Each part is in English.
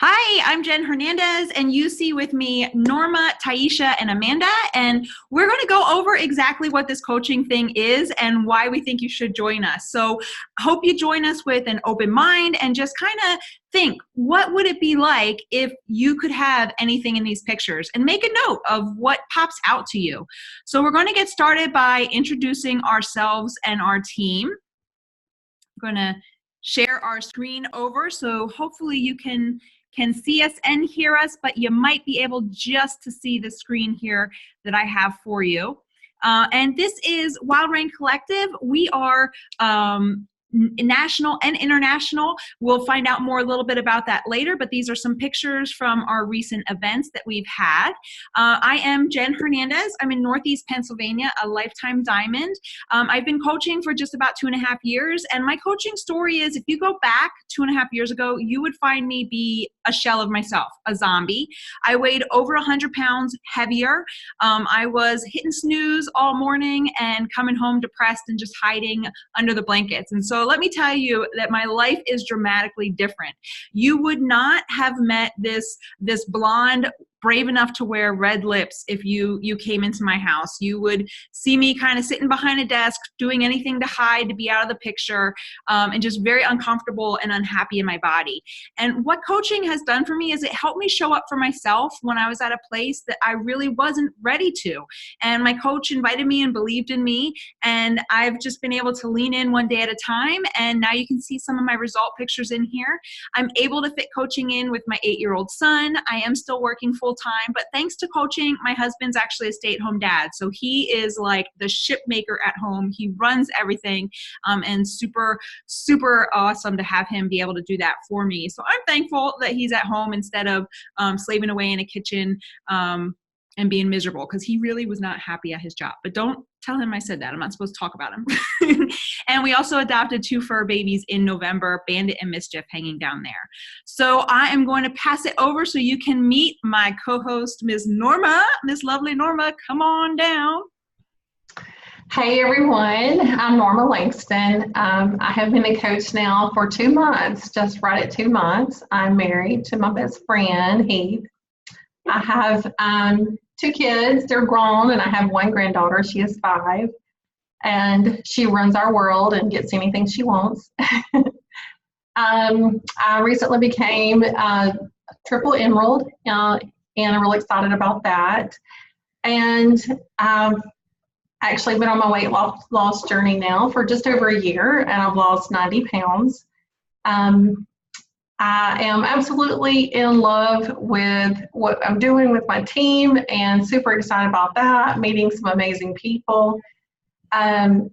Hi, I'm Jan Fernandez, and you see with me Norma, Tasha, and Amanda, and we're going to go over exactly what this coaching thing is and why we think you should join us. So hope you join us with an open mind and just kind of think, what would it be like if you could have anything in these pictures, and make a note of what pops out to you. So we're going to get started by introducing ourselves and our team. I'm going to share our screen over, so hopefully you can see us and hear us, but you might be able just to see the screen here that I have for you. And this is Wild Rain Collective. We are national and international. We'll find out more a little bit about that later, but these are some pictures from our recent events that we've had. I am Jan Fernandez. I'm in Northeast Pennsylvania, a lifetime diamond. I've been coaching for just about 2.5 years, and my coaching story is, if you go back 2.5 years ago, you would find me be a shell of myself, a zombie. I weighed over 100 pounds heavier. I was hitting snooze all morning and coming home depressed and just hiding under the blankets. And so let me tell you that my life is dramatically different. You would not have met this blonde, brave enough to wear red lips if you came into my house. You would see me kind of sitting behind a desk, doing anything to hide, to be out of the picture, and just very uncomfortable and unhappy in my body. And what coaching has done for me is it helped me show up for myself when I was at a place that I really wasn't ready to. And my coach invited me and believed in me, and I've just been able to lean in one day at a time. And now you can see some of my result pictures in here. I'm able to fit coaching in with my 8-year-old son. I am still working full time, but thanks to coaching, my husband's actually a stay-at-home dad. So he is like the ship maker at home. He runs everything, and super, super awesome to have him be able to do that for me. So I'm thankful that he's at home instead of slaving away in a kitchen and being miserable, because he really was not happy at his job. But don't tell him I said that. I'm not supposed to talk about him. And we also adopted 2 fur babies in November, Bandit and Mischief, hanging down there. So I am going to pass it over so you can meet my co-host, Ms. Norma. Miss lovely Norma, come on down. Hey everyone, I'm Norma Langston. I have been a coach now for 2 months, just right at 2 months. I'm married to my best friend, Heath. I have 2 kids, they're grown, and I have 1 granddaughter, she is 5, and she runs our world and gets anything she wants. I recently became Triple Emerald, and I'm really excited about that. And I've actually been on my weight loss journey now for just over a year, and I've lost 90 pounds. I am absolutely in love with what I'm doing with my team and super excited about that, meeting some amazing people. I'm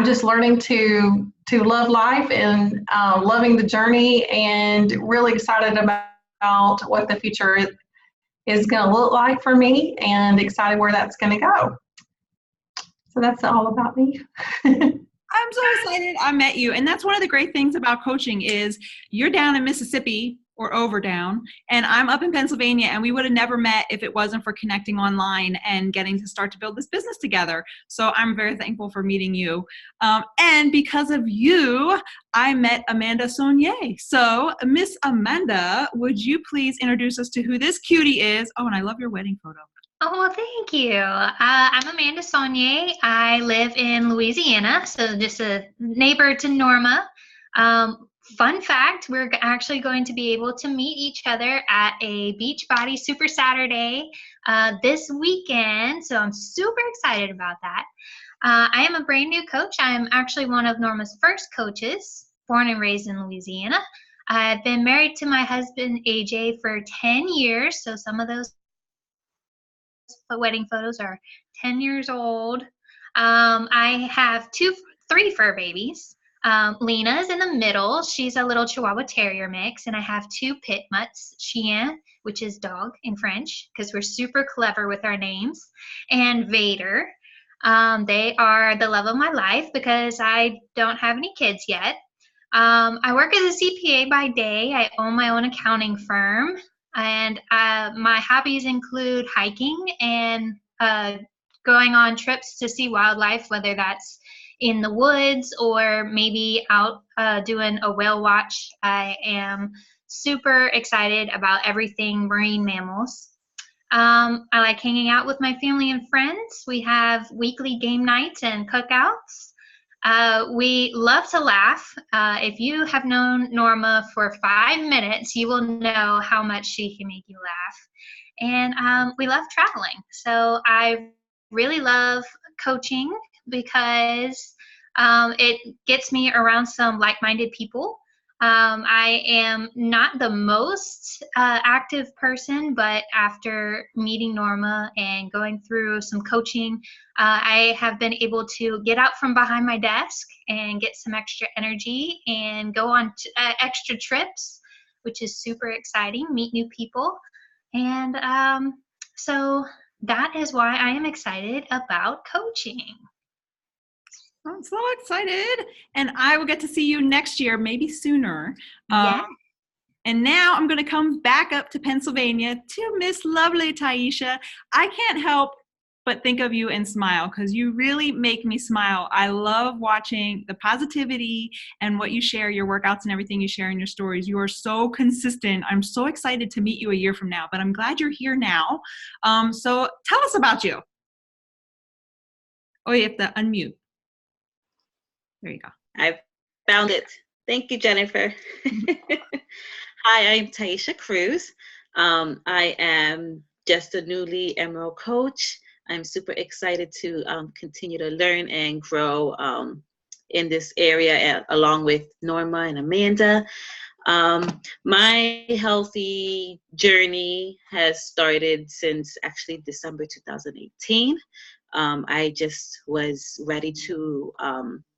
just learning to love life and loving the journey, and really excited about what the future is going to look like for me, and excited where that's going to go. So that's all about me. I'm so excited I met you. And that's one of the great things about coaching is you're down in Mississippi or over down, and I'm up in Pennsylvania, and we would have never met if it wasn't for connecting online and getting to start to build this business together. So I'm very thankful for meeting you. And because of you, I met Amanda Sonier. So Miss Amanda, would you please introduce us to who this cutie is? Oh, and I love your wedding photo. Oh, well, thank you. I'm Amanda Sonier. I live in Louisiana, so just a neighbor to Norma. Fun fact, we're actually going to be able to meet each other at a Beachbody Super Saturday this weekend, so I'm super excited about that. I am a brand new coach. I'm actually one of Norma's first coaches, born and raised in Louisiana. I've been married to my husband, AJ, for 10 years, so some of those wedding photos are 10 years old. I have 3 fur babies. Lena's in the middle. She's a little Chihuahua Terrier mix. And I have 2 pit mutts, Chien, which is dog in French, because we're super clever with our names, and Vader. They are the love of my life because I don't have any kids yet. I work as a CPA by day. I own my own accounting firm. And my hobbies include hiking and going on trips to see wildlife, whether that's in the woods or maybe out doing a whale watch. I am super excited about everything marine mammals. I like hanging out with my family and friends. We have weekly game nights and cookouts. We love to laugh. If you have known Norma for 5 minutes, you will know how much she can make you laugh. And we love traveling. So I really love coaching because it gets me around some like-minded people. I am not the most active person, but after meeting Norma and going through some coaching, I have been able to get out from behind my desk and get some extra energy and go on extra trips, which is super exciting, meet new people. And so that is why I am excited about coaching. I'm so excited. And I will get to see you next year, maybe sooner. Yeah. And now I'm going to come back up to Pennsylvania to Miss Lovely Taisha. I can't help but think of you and smile because you really make me smile. I love watching the positivity and what you share, your workouts and everything you share in your stories. You are so consistent. I'm so excited to meet you a year from now, but I'm glad you're here now. So tell us about you. Oh, you have to unmute. There you go. I've found it. Thank you, Jennifer. Hi, I'm Tasha Cruz. I am just a newly Emerald coach. I'm super excited to continue to learn and grow in this area along with Norma and Amanda. My healthy journey has started since actually December 2018. I just was ready to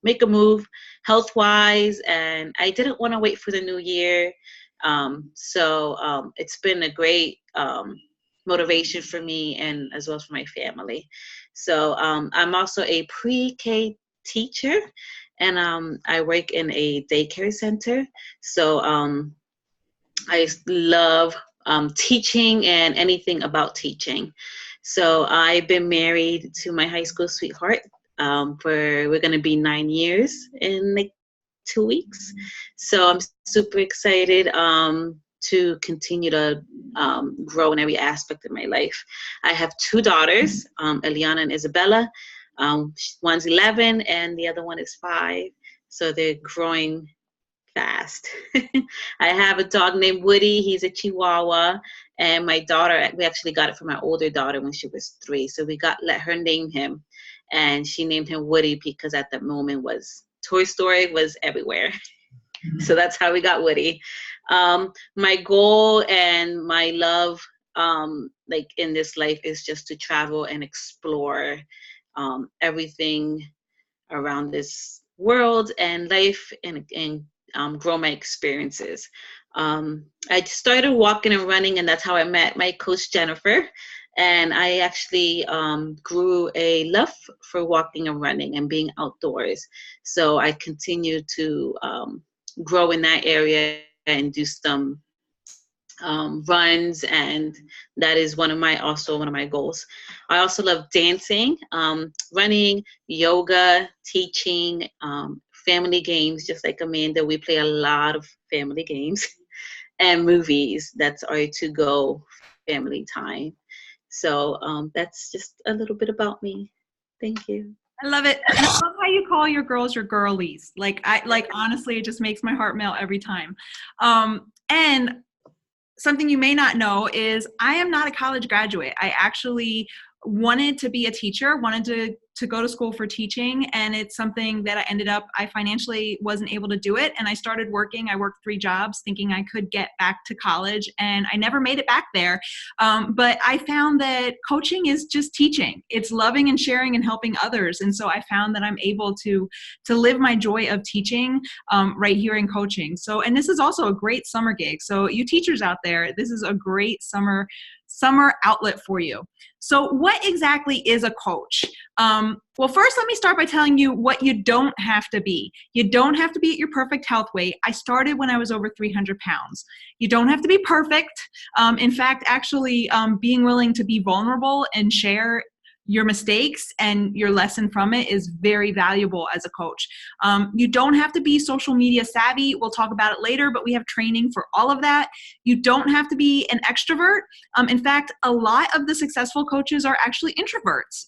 make a move health-wise, and I didn't want to wait for the new year. So it's been a great motivation for me and as well as for my family. So I'm also a pre-K teacher, and I work in a daycare center. So I love teaching and anything about teaching. So I've been married to my high school sweetheart we're going to be 9 years in like 2 weeks. So I'm super excited to continue to grow in every aspect of my life. I have 2 daughters, Eliana and Isabella. One's 11 and the other one is 5. So they're growing fast. I have a dog named Woody. He's a Chihuahua. And my daughter, we actually got it from my older daughter when she was 3. So we let her name him. And she named him Woody because at that moment Toy Story was everywhere. So that's how we got Woody. My goal and my love like in this life is just to travel and explore everything around this world and life and grow my experiences. I started walking and running, and that's how I met my coach, Jennifer. And I actually grew a love for walking and running and being outdoors. So I continue to grow in that area and do some runs, and that is one of my goals. I also love dancing, running, yoga, teaching, family games, just like Amanda. We play a lot of family games and movies. That's our to-go family time. So that's just a little bit about me. Thank you. I love it. I love how you call your girls your girlies. Honestly, it just makes my heart melt every time. And something you may not know is I am not a college graduate. I actually wanted to be a teacher, wanted to go to school for teaching, and it's something that I financially wasn't able to do it, and I started working. I worked 3 jobs thinking I could get back to college, and I never made it back there. But I found that coaching is just teaching. It's loving and sharing and helping others, and so I found that I'm able to live my joy of teaching right here in coaching. So, and this is also a great summer gig. So you teachers out there, this is a great summer outlet for you. So what exactly is a coach? Well, first, let me start by telling you what you don't have to be. You don't have to be at your perfect health weight. I started when I was over 300 pounds. You don't have to be perfect. In fact, actually being willing to be vulnerable and share your mistakes and your lesson from it is very valuable as a coach. You don't have to be social media savvy. We'll talk about it later, but we have training for all of that. You don't have to be an extrovert. In fact, a lot of the successful coaches are actually introverts.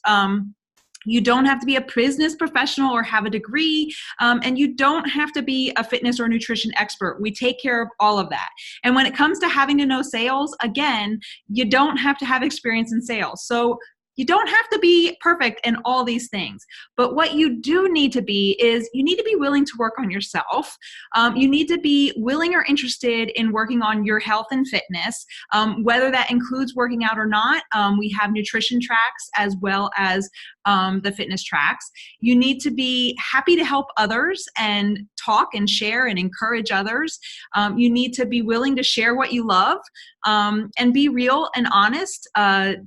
You don't have to be a business professional or have a degree, and you don't have to be a fitness or nutrition expert. We take care of all of that. And when it comes to having to know sales, again, you don't have to have experience in sales. So you don't have to be perfect in all these things. But what you do need to be is you need to be willing to work on yourself. You need to be willing or interested in working on your health and fitness, whether that includes working out or not. We have nutrition tracks as well as the fitness tracks. You need to be happy to help others and talk and share and encourage others. You need to be willing to share what you love and be real and honest.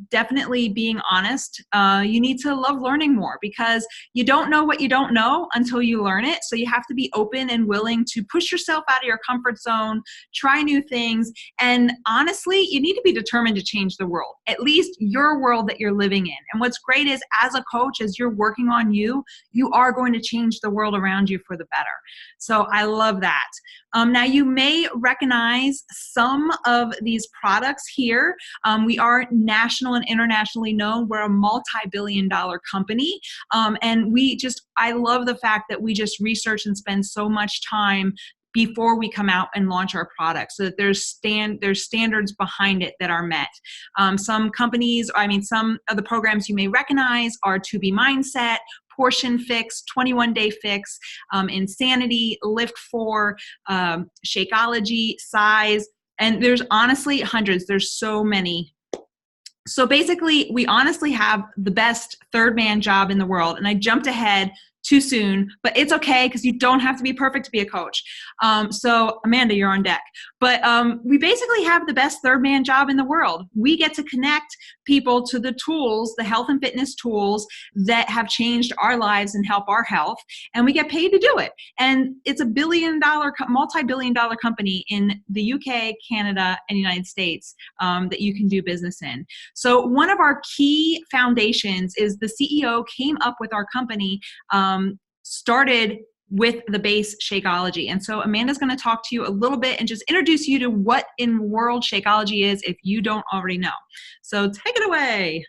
Definitely being honest. You need to love learning more because you don't know what you don't know until you learn it. So you have to be open and willing to push yourself out of your comfort zone, try new things. And honestly, you need to be determined to change the world, at least your world that you're living in. And what's great is as a coach, as you're working on you, you are going to change the world around you for the better. So I love that. Now you may recognize some of these products here. We are national and internationally known. We're a multi-billion-dollar company. And I love the fact that we just research and spend so much time before we come out and launch our products, so that there's standards behind it that are met. Some of the programs you may recognize are To Be Mindset, Portion Fix, 21-Day Fix, Insanity, Lift 4, Shakeology, Size, and there's honestly hundreds. There's so many. So basically, we honestly have the best third man job in the world, and I jumped ahead too soon, but it's okay because you don't have to be perfect to be a coach. So Amanda, you're on deck. But we basically have the best third man job in the world. We get to connect people to the tools, the health and fitness tools that have changed our lives and help our health, and we get paid to do it. And it's a multi-billion-dollar company in the UK, Canada, and United States that you can do business in. So one of our key foundations is the CEO came up with our company, started with the base Shakeology. And so Amanda's going to talk to you a little bit and just introduce you to what in world Shakeology is if you don't already know. So take it away.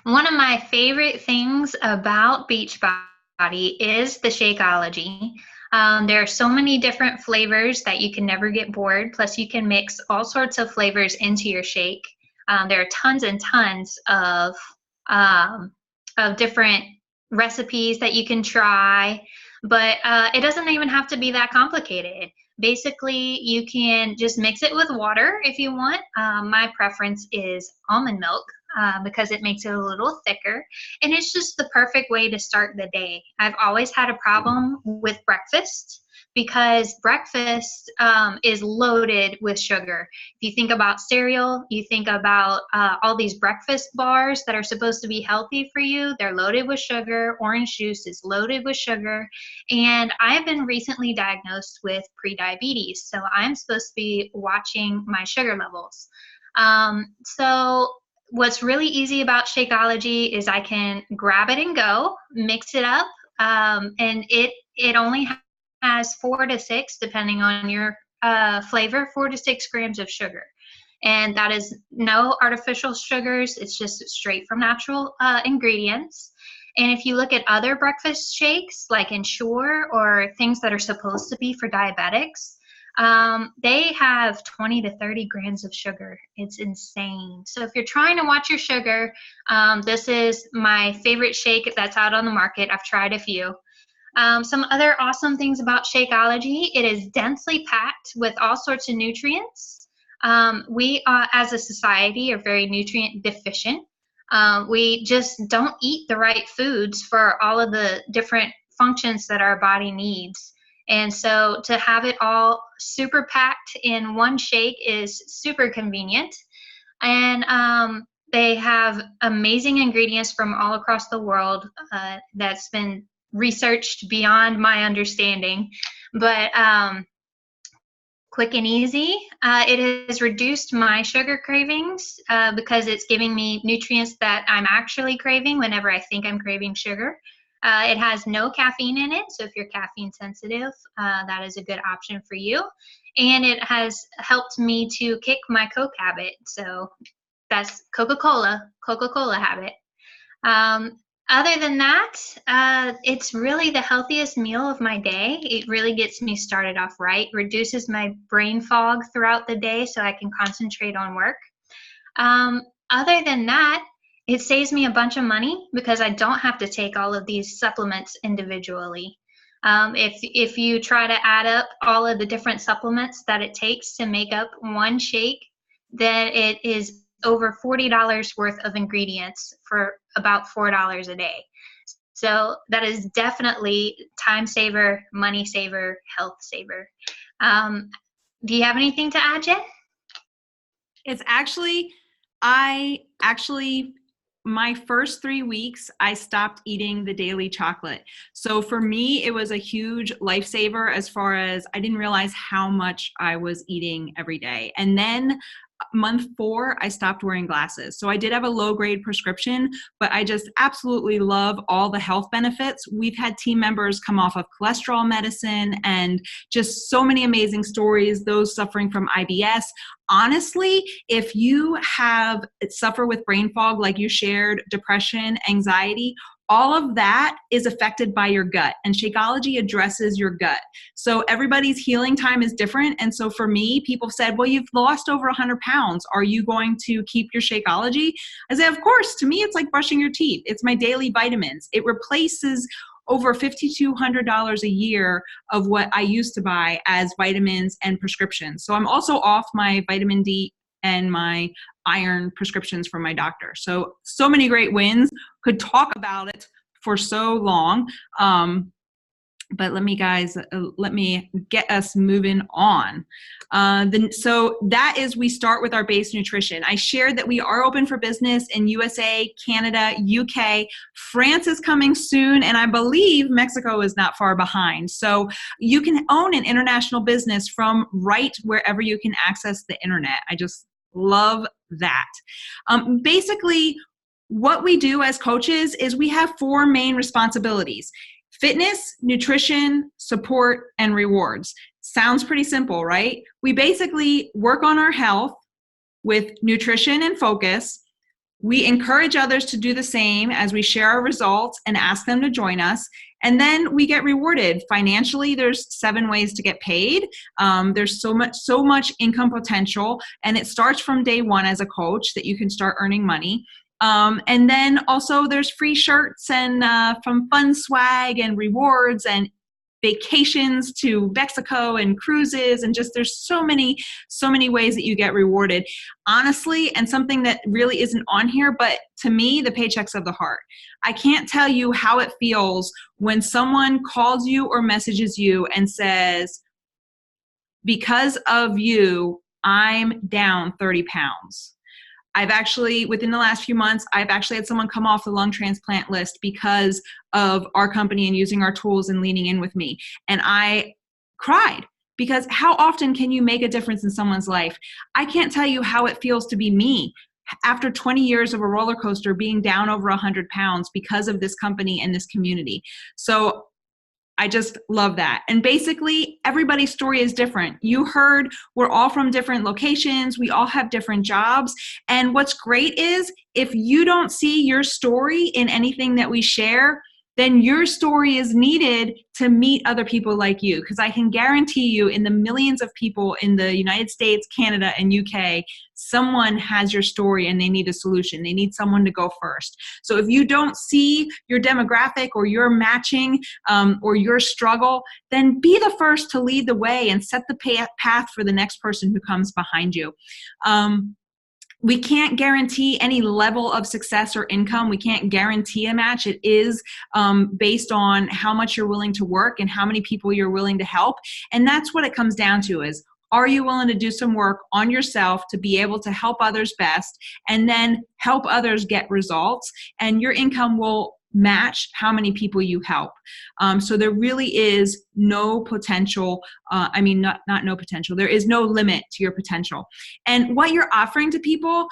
One of my favorite things about Beachbody is the Shakeology. There are so many different flavors that you can never get bored. Plus you can mix all sorts of flavors into your shake. There are tons and tons of different recipes that you can try, but it doesn't even have to be that complicated. Basically, you can just mix it with water if you want. My preference is almond milk because it makes it a little thicker, and it's just the perfect way to start the day. I've always had a problem with breakfast because breakfast is loaded with sugar. If you think about cereal, you think about all these breakfast bars that are supposed to be healthy for you. They're loaded with sugar. Orange juice is loaded with sugar. And I have been recently diagnosed with prediabetes, so I'm supposed to be watching my sugar levels. So what's really easy about Shakeology is I can grab it and go, mix it up, and it only has 4 to 6, depending on your flavor, 4 to 6 grams of sugar. And that is no artificial sugars. It's just straight from natural ingredients. And if you look at other breakfast shakes, like Ensure or things that are supposed to be for diabetics, they have 20 to 30 grams of sugar. It's insane. So if you're trying to watch your sugar, this is my favorite shake that's out on the market. I've tried a few. Some other awesome things about Shakeology, it is densely packed with all sorts of nutrients. We as a society are very nutrient deficient. We just don't eat the right foods for all of the different functions that our body needs. And so to have it all super packed in one shake is super convenient. And they have amazing ingredients from all across the world that's been researched beyond my understanding. But quick and easy. It has reduced my sugar cravings because it's giving me nutrients that I'm actually craving whenever I think I'm craving sugar. It has no caffeine in it, so if you're caffeine sensitive, that is a good option for you. And it has helped me to kick my Coke habit. So that's Coca-Cola habit. Other than that, it's really the healthiest meal of my day. It really gets me started off right, reduces my brain fog throughout the day so I can concentrate on work. Other than that, it saves me a bunch of money because I don't have to take all of these supplements individually. If you try to add up all of the different supplements that it takes to make up one shake, then it is over $40 worth of ingredients for about $4 a day. So that is definitely time saver, money saver, health saver. Do you have anything to add, Jen? It's actually, my first 3 weeks, I stopped eating the daily chocolate. So for me, it was a huge lifesaver as far as I didn't realize how much I was eating every day. And then month 4, I stopped wearing glasses. So I did have a low grade prescription, but I just absolutely love all the health benefits. We've had team members come off of cholesterol medicine and just so many amazing stories, those suffering from IBS. Honestly, if you suffer with brain fog, like you shared, depression, anxiety, all of that is affected by your gut, and Shakeology addresses your gut. So everybody's healing time is different. And so for me, people said, well, you've lost over 100 pounds. Are you going to keep your Shakeology? I said, of course. To me, it's like brushing your teeth. It's my daily vitamins. It replaces over $5,200 a year of what I used to buy as vitamins and prescriptions. So I'm also off my vitamin D and my iron prescriptions from my doctor. So many great wins. Could talk about it for so long. But let me get us moving on. So that is, we start with our base nutrition. I shared that we are open for business in USA, Canada, UK. France is coming soon, and I believe Mexico is not far behind. So you can own an international business from right wherever you can access the internet. I just love that. Basically, what we do as coaches is we have 4 main responsibilities: fitness, nutrition, support, and rewards. Sounds pretty simple, right? We basically work on our health with nutrition and focus. We encourage others to do the same as we share our results and ask them to join us. And then we get rewarded financially. There's 7 ways to get paid. There's so much income potential, and it starts from day 1 as a coach that you can start earning money. And then also there's free shirts and from fun swag and rewards and vacations to Mexico and cruises, and just there's so many ways that you get rewarded. Honestly, and something that really isn't on here, but to me, the paycheck's of the heart. I can't tell you how it feels when someone calls you or messages you and says, because of you, I'm down 30 pounds. I've actually, within the last few months, I've actually had someone come off the lung transplant list because of our company and using our tools and leaning in with me. And I cried, because how often can you make a difference in someone's life? I can't tell you how it feels to be me after 20 years of a roller coaster, being down over 100 pounds because of this company and this community. So I just love that. And basically, everybody's story is different. You heard we're all from different locations. We all have different jobs. And what's great is if you don't see your story in anything that we share, then your story is needed to meet other people like you. Because I can guarantee you, in the millions of people in the United States, Canada, and UK, someone has your story and they need a solution. They need someone to go first. So if you don't see your demographic or your matching or your struggle, then be the first to lead the way and set the path for the next person who comes behind you. We can't guarantee any level of success or income. We can't guarantee a match. It is based on how much you're willing to work and how many people you're willing to help. And that's what it comes down to is, are you willing to do some work on yourself to be able to help others best and then help others get results? And your income will match how many people you help. So there really is no potential. Not no potential. There is no limit to your potential. And what you're offering to people,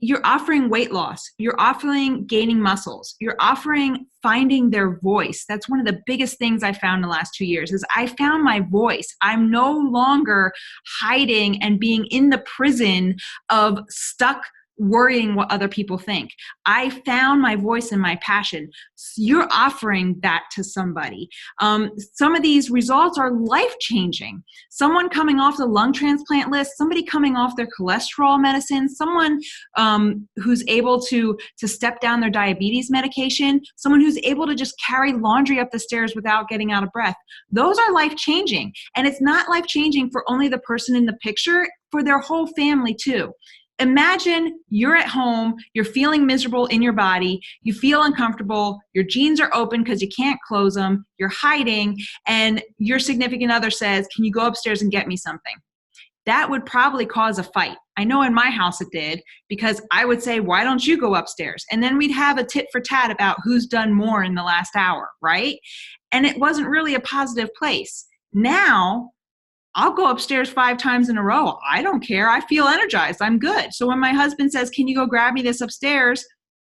you're offering weight loss. You're offering gaining muscles. You're offering finding their voice. That's one of the biggest things I found in the last 2 years is I found my voice. I'm no longer hiding and being in the prison of stuck worrying what other people think. I found my voice and my passion. You're offering that to somebody. Some of these results are life-changing. Someone coming off the lung transplant list, somebody coming off their cholesterol medicine, someone who's able to step down their diabetes medication, someone who's able to just carry laundry up the stairs without getting out of breath. Those are life-changing. And it's not life-changing for only the person in the picture, for their whole family too. Imagine you're at home, you're feeling miserable in your body, you feel uncomfortable, your jeans are open because you can't close them, you're hiding, and your significant other says, "Can you go upstairs and get me something?" That would probably cause a fight. I know in my house it did, because I would say, "Why don't you go upstairs?" And then we'd have a tit for tat about who's done more in the last hour, right? And it wasn't really a positive place. Now, I'll go upstairs 5 times in a row. I don't care. I feel energized. I'm good. So when my husband says, "Can you go grab me this upstairs?"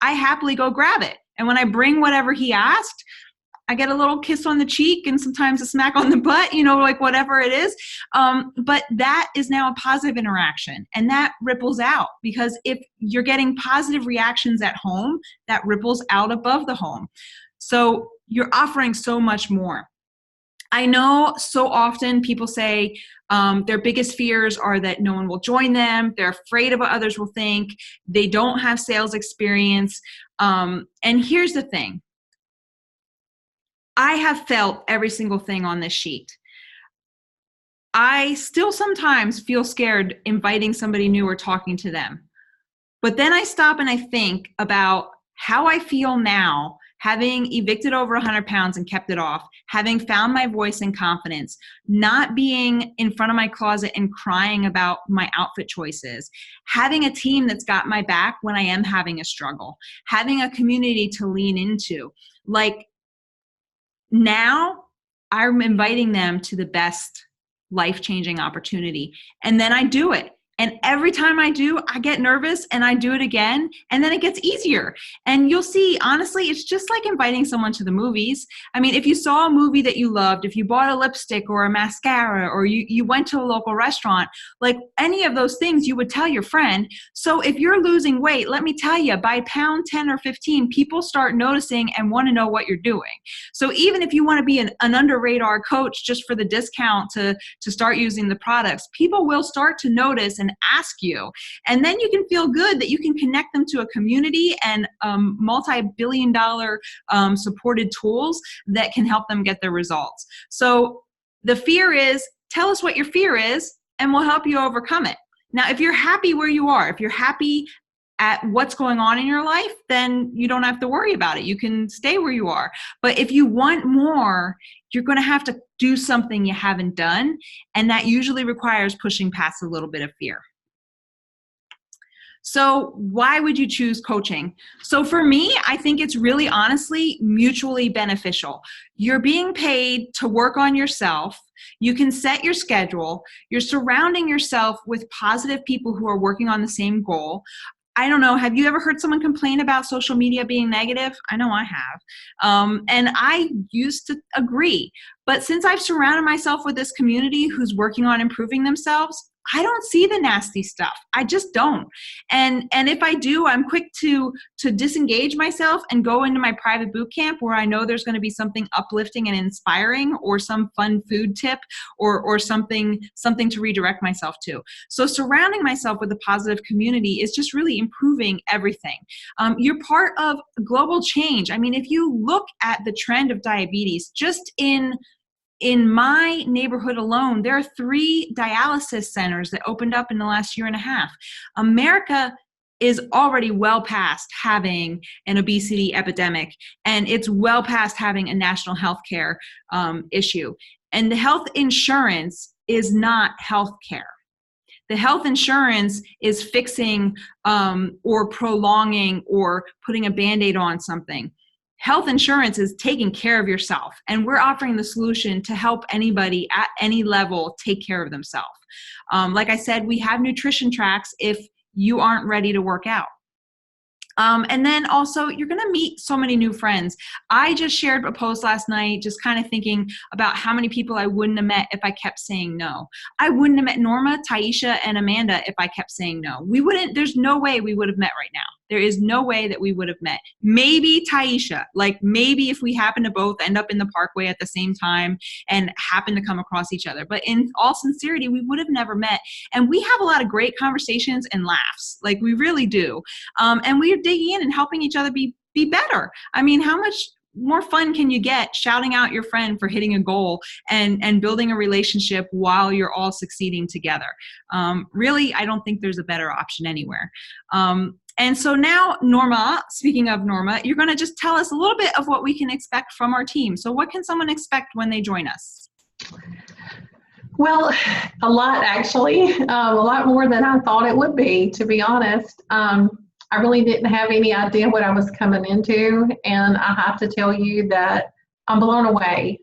I happily go grab it. And when I bring whatever he asked, I get a little kiss on the cheek and sometimes a smack on the butt, like whatever it is. But that is now a positive interaction, and that ripples out, because if you're getting positive reactions at home, that ripples out above the home. So you're offering so much more. I know so often people say their biggest fears are that no one will join them. They're afraid of what others will think. They don't have sales experience. And here's the thing. I have felt every single thing on this sheet. I still sometimes feel scared inviting somebody new or talking to them. But then I stop and I think about how I feel now, having evicted over 100 pounds and kept it off, having found my voice and confidence, not being in front of my closet and crying about my outfit choices, having a team that's got my back when I am having a struggle, having a community to lean into. Like, now I'm inviting them to the best life-changing opportunity. And then I do it. And every time I do, I get nervous and I do it again, and then it gets easier. And you'll see, honestly, it's just like inviting someone to the movies. I mean, if you saw a movie that you loved, if you bought a lipstick or a mascara, or you went to a local restaurant, like any of those things, you would tell your friend. So if you're losing weight, let me tell you, by pound 10 or 15, people start noticing and want to know what you're doing. So even if you want to be an under radar coach just for the discount to start using the products, people will start to notice and ask you. And then you can feel good that you can connect them to a community and multi-billion-dollar supported tools that can help them get their results. So the fear is, tell us what your fear is, and we'll help you overcome it. Now, if you're happy where you are, if you're happy at what's going on in your life, then you don't have to worry about it. You can stay where you are. But if you want more, you're going to have to do something you haven't done. And that usually requires pushing past a little bit of fear. So why would you choose coaching? So for me, I think it's really honestly mutually beneficial. You're being paid to work on yourself. You can set your schedule. You're surrounding yourself with positive people who are working on the same goal. I don't know, have you ever heard someone complain about social media being negative? I know I have. And I used to agree. But since I've surrounded myself with this community who's working on improving themselves, I don't see the nasty stuff. I just don't. And if I do, I'm quick to disengage myself and go into my private boot camp where I know there's going to be something uplifting and inspiring, or some fun food tip, or something to redirect myself to. So surrounding myself with a positive community is just really improving everything. You're part of global change. I mean, if you look at the trend of diabetes, just in my neighborhood alone, there are 3 dialysis centers that opened up in the last year and a half. America is already well past having an obesity epidemic, and it's well past having a national health care issue. And the health insurance is not health care. The health insurance is fixing or prolonging or putting a Band-Aid on something. health insurance is taking care of yourself, and we're offering the solution to help anybody at any level take care of themselves. Like I said, we have nutrition tracks if you aren't ready to work out. And then also, you're going to meet so many new friends. I just shared a post last night, just kind of thinking about how many people I wouldn't have met if I kept saying no. I wouldn't have met Norma, Taisha, and Amanda if I kept saying no. There's no way we would have met right now. There is no way that we would have met. Maybe Taisha, like maybe if we happen to both end up in the parkway at the same time and happen to come across each other. But in all sincerity, we would have never met. And we have a lot of great conversations and laughs. Like we really do. And we're digging in and helping each other be better. I mean, how much more fun can you get shouting out your friend for hitting a goal and building a relationship while you're all succeeding together? Really, I don't think there's a better option anywhere. And so now, Norma, speaking of Norma, you're going to just tell us a little bit of what we can expect from our team. So what can someone expect when they join us? Well, a lot actually, a lot more than I thought it would be, to be honest. I really didn't have any idea what I was coming into, and I have to tell you that I'm blown away.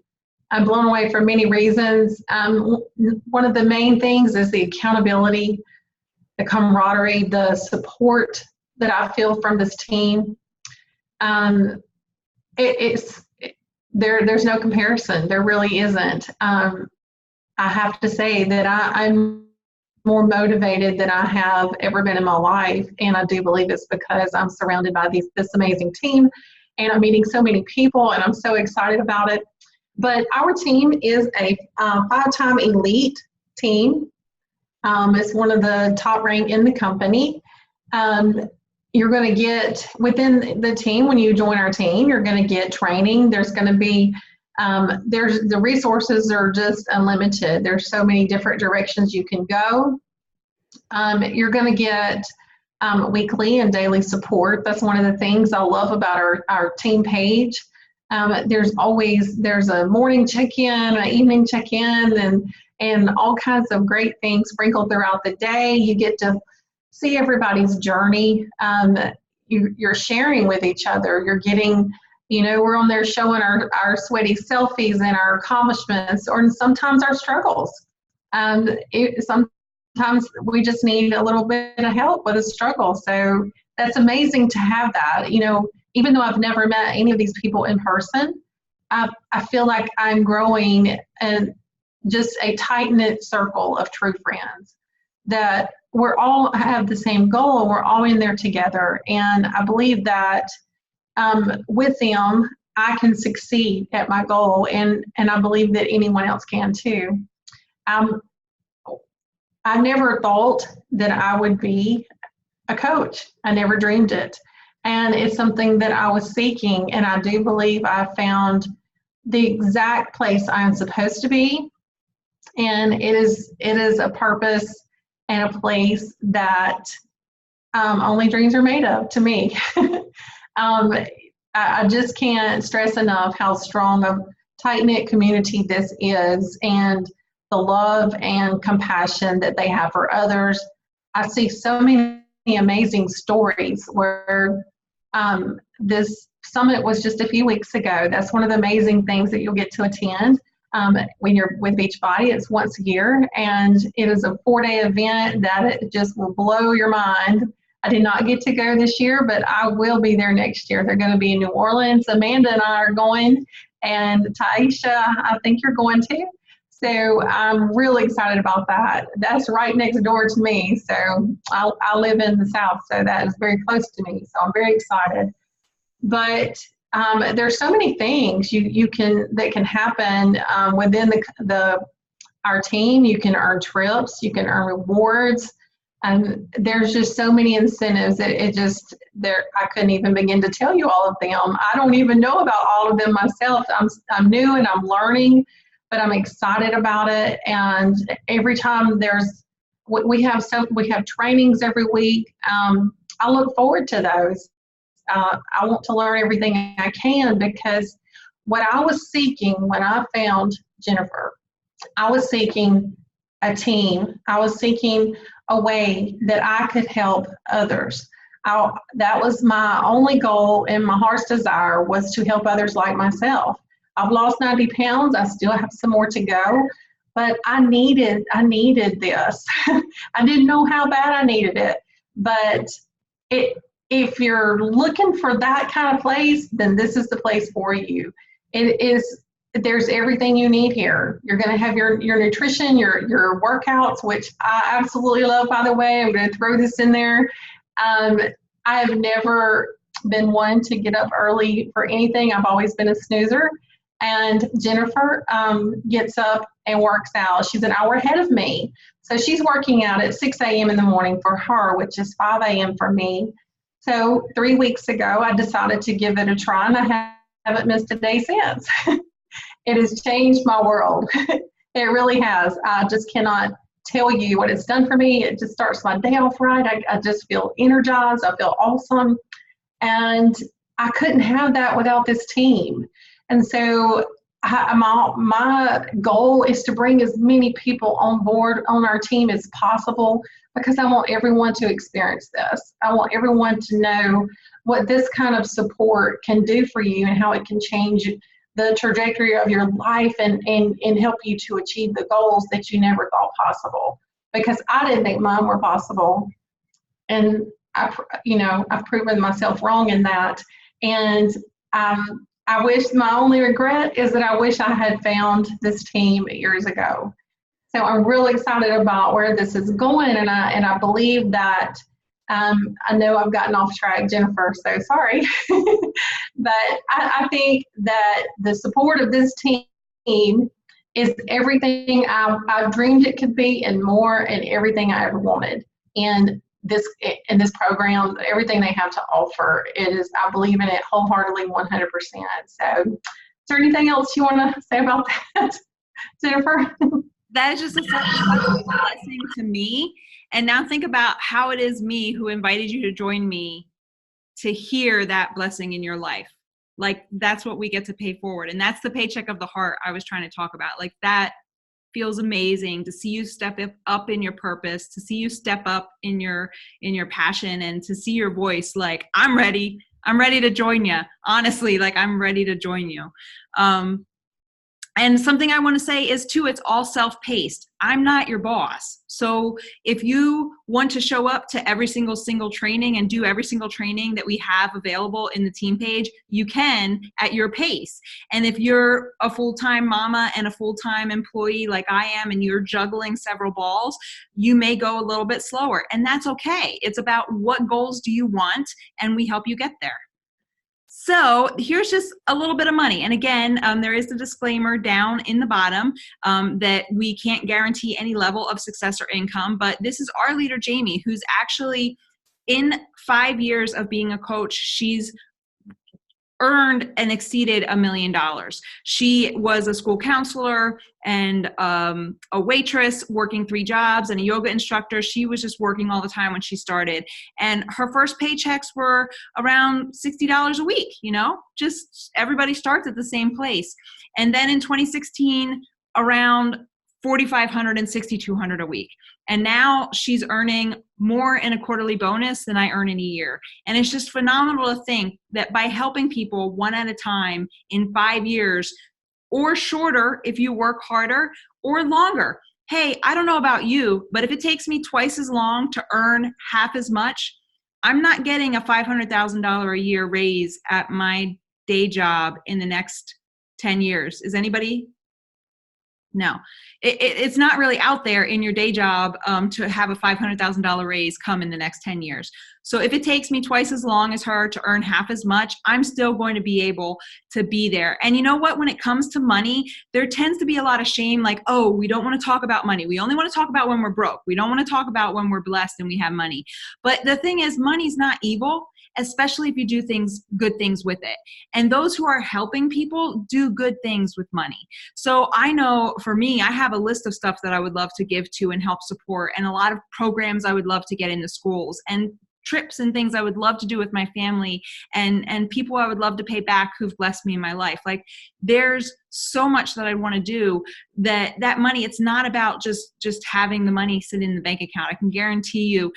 I'm blown away for many reasons. One of the main things is the accountability, the camaraderie, the support that I feel from this team. There's no comparison. There really isn't. I have to say that I'm more motivated than I have ever been in my life, and I do believe it's because I'm surrounded by this amazing team, and I'm meeting so many people, and I'm so excited about it. But our team is a 5-time elite team. It's one of the top ranked in the company. You're going to get within the team, when you join our team, you're going to get training. There's going to be the resources are just unlimited. There's so many different directions you can go. You're going to get weekly and daily support. That's one of the things I love about our team page. There's a morning check-in, an evening check-in, and all kinds of great things sprinkled throughout the day. You get to see everybody's journey. You're sharing with each other. You're getting, we're on there showing our sweaty selfies and our accomplishments, or sometimes our struggles. Sometimes we just need a little bit of help with a struggle. So that's amazing to have that. Even though I've never met any of these people in person, I feel like I'm growing in just a tight-knit circle of true friends, that we're all have the same goal. We're all in there together. And I believe that with them, I can succeed at my goal, and I believe that anyone else can too. I never thought that I would be a coach. I never dreamed it. And it's something that I was seeking, and I do believe I found the exact place I am supposed to be. And it is a purpose and a place that only dreams are made of, to me. I just can't stress enough how strong a tight-knit community this is, and the love and compassion that they have for others. I see so many amazing stories where this summit was just a few weeks ago. That's one of the amazing things that you'll get to attend when you're with Beachbody. It's once a year, and it is a 4-day event that it just will blow your mind. I did not get to go this year, but I will be there next year. They're going to be in New Orleans. Amanda and I are going, and Taisha, I think you're going too. So I'm really excited about that. That's right next door to me. So I live in the South, so that is very close to me. So I'm very excited. But there's so many things that can happen within our team. You can earn trips, you can earn rewards. There's just so many incentives that I couldn't even begin to tell you all of them. I don't even know about all of them myself. I'm new and I'm learning, but I'm excited about it. And every time we have trainings every week. I look forward to those. I want to learn everything I can, because what I was seeking when I found Jennifer, I was seeking a team. I was seeking a way that I could help others. That was my only goal, and my heart's desire was to help others like myself. I've lost 90 pounds. I still have some more to go, but I needed this. I didn't know how bad I needed it, but if you're looking for that kind of place, then this is the place for you. There's everything you need here. You're going to have your nutrition, your workouts, which I absolutely love, by the way. I'm going to throw this in there. I have never been one to get up early for anything. I've always been a snoozer. And Jennifer gets up and works out. She's an hour ahead of me. So she's working out at 6 a.m. in the morning for her, which is 5 a.m. for me. So 3 weeks ago, I decided to give it a try, and I haven't missed a day since. It has changed my world. It really has. I just cannot tell you what it's done for me. It just starts my day off right. I just feel energized. I feel awesome. And I couldn't have that without this team. And so my goal is to bring as many people on board on our team as possible, because I want everyone to experience this. I want everyone to know what this kind of support can do for you and how it can change the trajectory of your life and help you to achieve the goals that you never thought possible. Because I didn't think mine were possible. And I've proven myself wrong in that. And I wish, my only regret is that I wish I had found this team years ago. So I'm really excited about where this is going, and I believe that I know I've gotten off track, Jennifer, so sorry. But I think that the support of this team is everything I dreamed it could be, and more, and everything I ever wanted. And this program, everything they have to offer, I believe in it wholeheartedly, 100%. So is there anything else you want to say about that, Jennifer? That is just such a blessing to me. And now think about how it is me who invited you to join me to hear that blessing in your life. Like, that's what we get to pay forward. And that's the paycheck of the heart I was trying to talk about. Like, that feels amazing to see you step up in your purpose, to see you step up in your passion, and to see your voice. Like, I'm ready to join you. Honestly, like, I'm ready to join you. And something I want to say is too, it's all self-paced. I'm not your boss. So if you want to show up to every single training and do every single training that we have available in the team page, you can at your pace. And if you're a full-time mama and a full-time employee like I am, and you're juggling several balls, you may go a little bit slower, and that's okay. It's about what goals do you want, and we help you get there. So here's just a little bit of money. And again, there is the disclaimer down in the bottom that we can't guarantee any level of success or income, but this is our leader, Jamie, who's actually, in 5 years of being a coach, she's earned and exceeded $1 million. She was a school counselor and a waitress, working 3 jobs, and a yoga instructor. She was just working all the time when she started. And her first paychecks were around $60 a week, just everybody starts at the same place. And then in 2016, around $4,500 and $6,200 a week. And now she's earning more in a quarterly bonus than I earn in a year. And it's just phenomenal to think that by helping people one at a time in 5 years, or shorter if you work harder, or longer. Hey, I don't know about you, but if it takes me twice as long to earn half as much, I'm not getting a $500,000 a year raise at my day job in the next 10 years. Is anybody? No, it's not really out there in your day job to have a $500,000 raise come in the next 10 years. So if it takes me twice as long as her to earn half as much, I'm still going to be able to be there. And you know what? When it comes to money, there tends to be a lot of shame, like, oh, we don't want to talk about money. We only want to talk about when we're broke. We don't want to talk about when we're blessed and we have money. But the thing is, money's not evil, especially if you do good things with it. And those who are helping people do good things with money. So I know for me, I have a list of stuff that I would love to give to and help support, and a lot of programs I would love to get into schools, and trips and things I would love to do with my family, and people I would love to pay back who've blessed me in my life. Like, there's so much that I want to do. That money, it's not about just having the money sit in the bank account. I can guarantee you,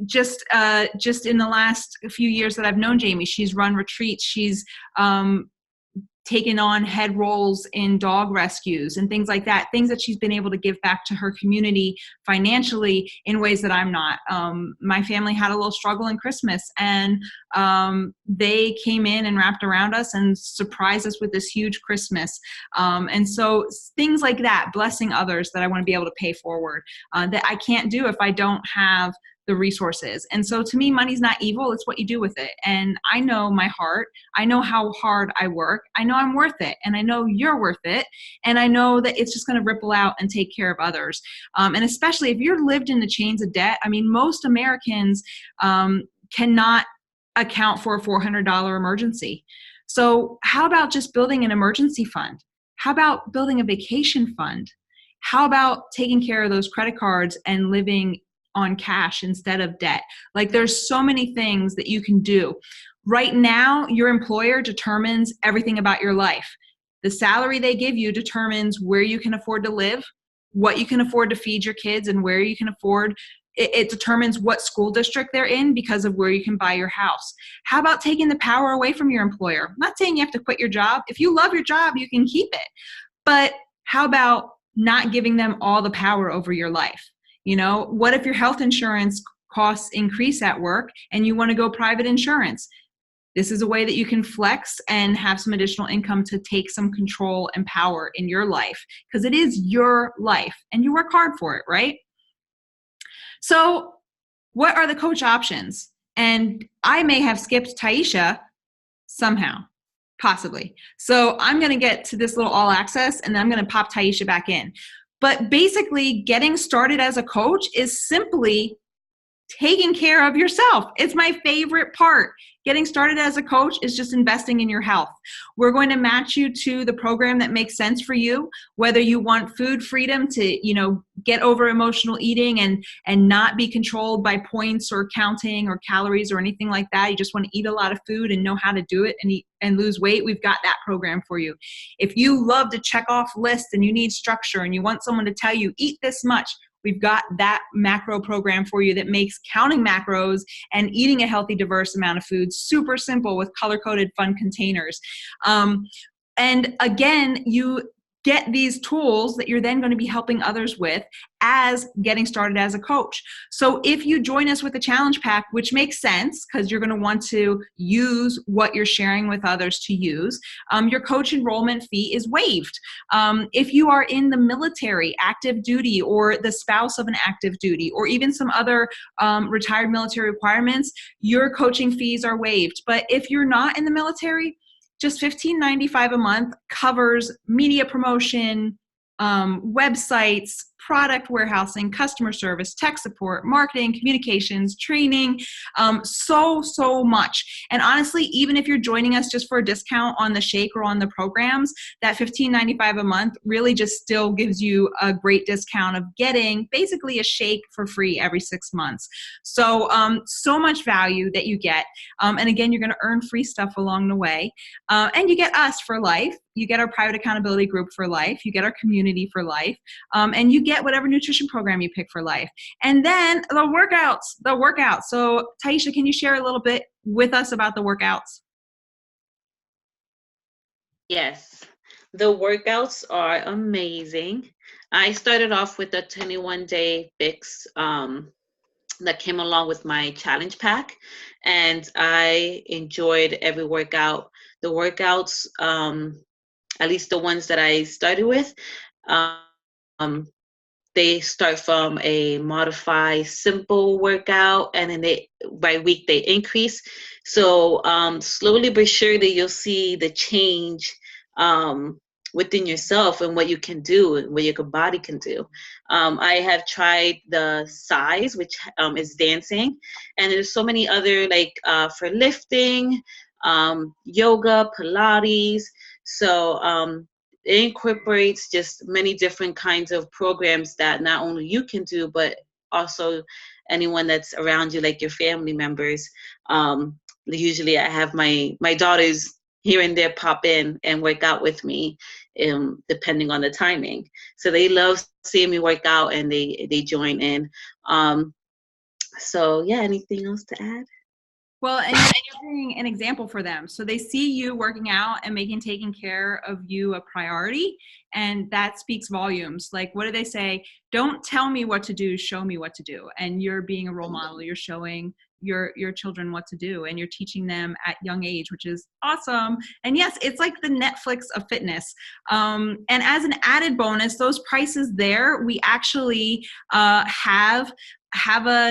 just in the last few years that I've known Jamie, she's run retreats. She's taken on head roles in dog rescues and things like that, things that she's been able to give back to her community financially in ways that I'm not. My family had a little struggle in Christmas, and they came in and wrapped around us and surprised us with this huge Christmas. And so things like that, blessing others that I want to be able to pay forward, that I can't do if I don't have the resources. And so to me, money's not evil. It's what you do with it. And I know my heart. I know how hard I work. I know I'm worth it. And I know you're worth it. And I know that it's just going to ripple out and take care of others. And especially if you're lived in the chains of debt, I mean, most Americans cannot account for a $400 emergency. So how about just building an emergency fund? How about building a vacation fund? How about taking care of those credit cards and living on cash instead of debt? Like, there's so many things that you can do. Right now, your employer determines everything about your life. The salary they give you determines where you can afford to live, what you can afford to feed your kids, and where you can afford. It determines what school district they're in because of where you can buy your house. How about taking the power away from your employer? I'm not saying you have to quit your job. If you love your job, you can keep it. But how about not giving them all the power over your life? You know, what if your health insurance costs increase at work and you want to go private insurance? This is a way that you can flex and have some additional income to take some control and power in your life, because it is your life and you work hard for it, right? So what are the coach options? And I may have skipped Tasha somehow, possibly. So I'm going to get to this little all access, and then I'm going to pop Tasha back in. But basically, getting started as a coach is simply taking care of yourself. It's my favorite part. Getting started as a coach is just investing in your health. We're going to match you to the program that makes sense for you, whether you want food freedom to, you know, get over emotional eating and not be controlled by points or counting or calories or anything like that. You just want to eat a lot of food and know how to do it and eat and lose weight. We've got that program for you. If you love to check off lists and you need structure and you want someone to tell you, eat this much, we've got that macro program for you that makes counting macros and eating a healthy, diverse amount of food super simple with color-coded fun containers. And again, you get these tools that you're then going to be helping others with as getting started as a coach. So if you join us with the challenge pack, which makes sense because you're going to want to use what you're sharing with others to use, your coach enrollment fee is waived. If you are in the military, active duty, or the spouse of an active duty, or even some other retired military requirements, your coaching fees are waived. But if you're not in the military, just $15.95 a month covers media promotion, websites, product warehousing, customer service, tech support, marketing, communications, training, so much. And honestly, even if you're joining us just for a discount on the shake or on the programs, that $15.95 a month really just still gives you a great discount of getting basically a shake for free every 6 months. So, so much value that you get. And again, you're going to earn free stuff along the way. And you get us for life. You get our private accountability group for life. You get our community for life. And you get whatever nutrition program you pick for life. And then the workouts. So Tasha, can you share a little bit with us about the workouts? Yes, the workouts are amazing. I started off with a 21-day fix that came along with my challenge pack, and I enjoyed every workout. The workouts, at least the ones that I started with, they start from a modified simple workout, and then by week they increase. So slowly but surely you'll see the change within yourself and what you can do and what your body can do. I have tried the size, which is dancing, and there's so many other, like for lifting, yoga, Pilates. So it incorporates just many different kinds of programs that not only you can do, but also anyone that's around you, like your family members. Usually I have my daughters here and there pop in and work out with me, depending on the timing. So they love seeing me work out, and they join in. So yeah, anything else to add? Well, and you're being an example for them. So they see you working out and making taking care of you a priority. And that speaks volumes. Like, what do they say? Don't tell me what to do, show me what to do. And you're being a role model. You're showing your children what to do, and you're teaching them at young age, which is awesome. And yes, it's like the Netflix of fitness. And as an added bonus, those prices there, we actually have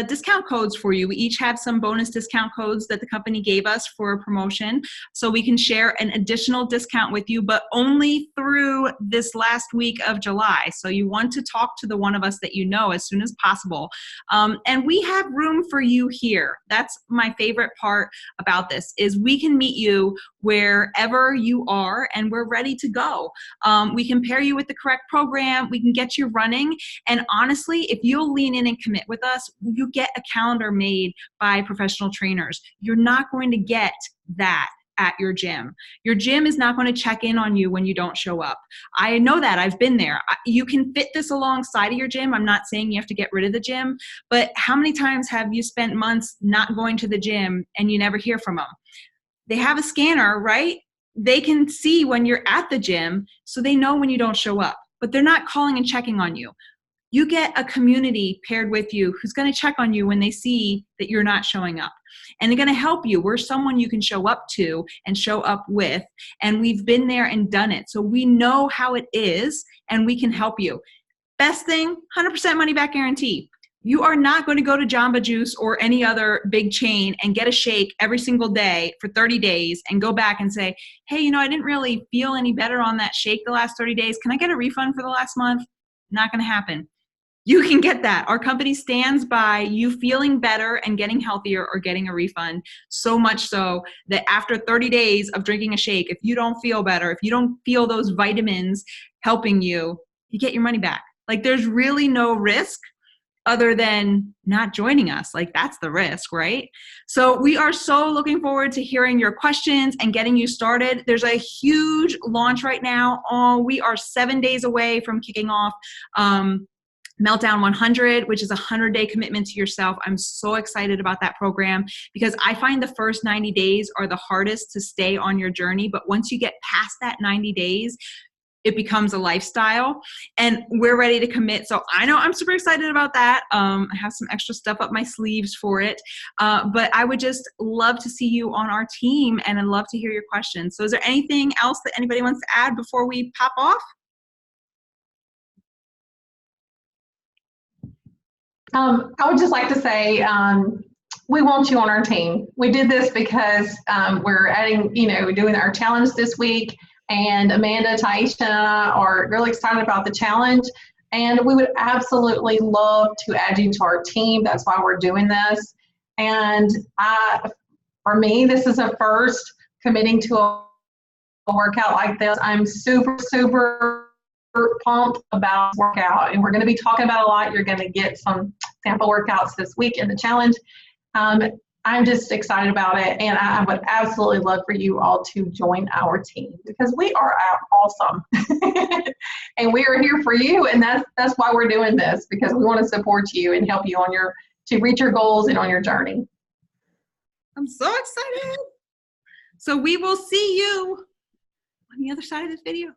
discount codes for you. We each have some bonus discount codes that the company gave us for a promotion. So we can share an additional discount with you, but only through this last week of July. So you want to talk to the one of us that you know as soon as possible. And we have room for you here. That's my favorite part about this, is we can meet you wherever you are, and we're ready to go. We can pair you with the correct program. We can get you running. And honestly, if you'll lean in and commit with us, you get a calendar made by professional trainers. You're not going to get that at your gym. Your gym is not going to check in on you when you don't show up. I know that. I've been there. You can fit this alongside of your gym. I'm not saying you have to get rid of the gym, but how many times have you spent months not going to the gym and you never hear from them? They have a scanner, right? They can see when you're at the gym, so they know when you don't show up, but they're not calling and checking on you. You get a community paired with you who's going to check on you when they see that you're not showing up. And they're going to help you. We're someone you can show up to and show up with. And we've been there and done it. So we know how it is, and we can help you. Best thing, 100% money back guarantee. You are not going to go to Jamba Juice or any other big chain and get a shake every single day for 30 days and go back and say, hey, I didn't really feel any better on that shake the last 30 days. Can I get a refund for the last month? Not going to happen. You can get that. Our company stands by you feeling better and getting healthier or getting a refund, so much so that after 30 days of drinking a shake, if you don't feel better, if you don't feel those vitamins helping you, you get your money back. Like, there's really no risk other than not joining us. Like, that's the risk, right? So we are so looking forward to hearing your questions and getting you started. There's a huge launch right now. We are 7 days away from kicking off Meltdown 100, which is a 100-day commitment to yourself. I'm so excited about that program because I find the first 90 days are the hardest to stay on your journey. But once you get past that 90 days, it becomes a lifestyle, and we're ready to commit. So I know I'm super excited about that. I have some extra stuff up my sleeves for it, but I would just love to see you on our team, and I'd love to hear your questions. So is there anything else that anybody wants to add before we pop off? I would just like to say, we want you on our team. We did this because we're adding, doing our challenge this week, and Amanda, Tasha, and I are really excited about the challenge, and we would absolutely love to add you to our team. That's why we're doing this. And for me, this is a first committing to a workout like this. I'm super, super pumped about workout, and we're going to be talking about a lot. You're going to get some sample workouts this week in the challenge. I'm just excited about it, and I would absolutely love for you all to join our team because we are awesome. And we are here for you, and that's why we're doing this, because we want to support you and help you to reach your goals and on your journey. I'm so excited. So we will see you on the other side of this video.